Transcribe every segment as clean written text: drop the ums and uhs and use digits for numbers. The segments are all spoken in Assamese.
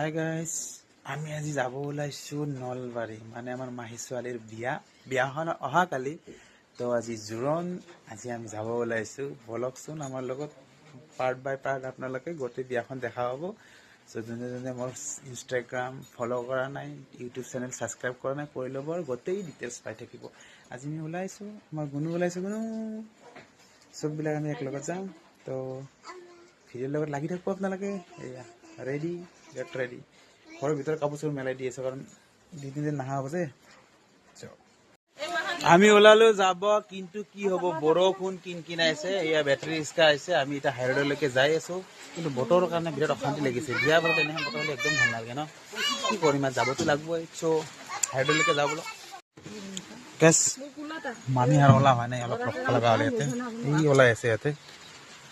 হাই গাইজ, আমি আজি যাব ওলাইছোঁ নলবাৰী, মানে আমাৰ মাহী ছোৱালীৰ বিয়াখন অহাকালি। তো আজি জোৰণ, আজি আমি যাব ওলাইছোঁ। বলকচোন আমাৰ লগত পাৰ্ট বাই পাৰ্ট আপোনালোকে গোটেই বিয়াখন দেখা পাব। চ' যোনে যোনে মোৰ ইনষ্টাগ্ৰাম ফ'ল' কৰা নাই, ইউটিউব চেনেল ছাবস্ক্ৰাইব কৰা নাই, কৰি ল'ব আৰু গোটেই ডিটেইলছ পাই থাকিব। আজি আমি ওলাইছোঁ, আমাৰ গুণো ওলাইছোঁ, গুণো চববিলাক আমি একেলগত যাম। তো ভিডিঅ'ৰ লগত লাগি থাকিব আপোনালোকে। এয়া ৰেডি, গেট ৰেডি। ঘৰৰ ভিতৰত কাপোৰ চাপোৰ মেলাই দি আছে, কাৰণ দুই তিনিদিন নাহা হ'ব যে। আমি ওলালো যাব, কিন্তু কি হ'ব, বৰষুণ কিনকিনাইছে। এয়া বেটাৰী ৰিক্সা আহিছে, আমি এতিয়া হাইৰোডলৈকে যাই আছোঁ। কিন্তু বতৰৰ কাৰণে বিৰাট অশান্তি লাগিছে। বিয়া বাৰু তেনেহেন বতৰ হ'লে একদম ভাল নালাগে ন, কি কৰিম আৰু যাবতো লাগবই। চ' হাইৰোডলৈকে যাওঁ বোলো। কেছ মামী আৰু ওলা হোৱা নাই, অলপ ৰখিব লগা হ'লে ইয়াতে। এই ওলাই আছে ইয়াতে,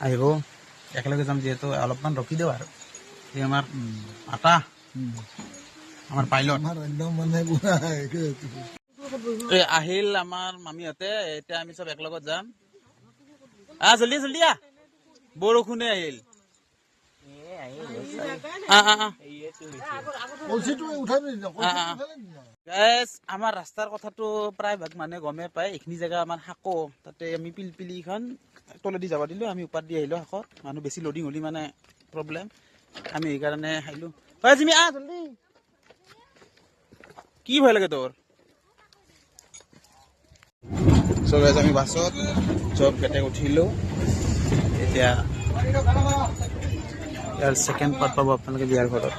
আহিব একেলগে যাম যিহেতু, অলপমান ৰখি দিওঁ আৰু। এই আমাৰ আটা, আমাৰ পাইলট এই আহিল আমাৰ মামীহঁতে। এতিয়া আমি চব একেলগত যাম। জল্দি জল্দি আহ, বৰষুণে আহিল। আমাৰ ৰাস্তাৰ কথাটো প্ৰায়ভাগ মানুহে গমেই পায়। এইখিনি জেগা আমাৰ শাকো, তাতে আমি পিলপিলিখন তলেদি যাব দিলোঁ, আমি ওপাৰ দি আহিলোঁ শাকত। মানুহ বেছি লোডিং হ'লে মানে প্ৰব্লেম, আমি সেইকাৰণে আহিলোঁ। জিমি আহ জল্দি, কি ভয় লাগে তোৰ? চব আমি বাছত চব কেটে উঠিলোঁ। এতিয়া ইয়াৰ ছেকেণ্ড পাৰ্ট পাব আপোনালোকে বিয়াৰ ঘৰত।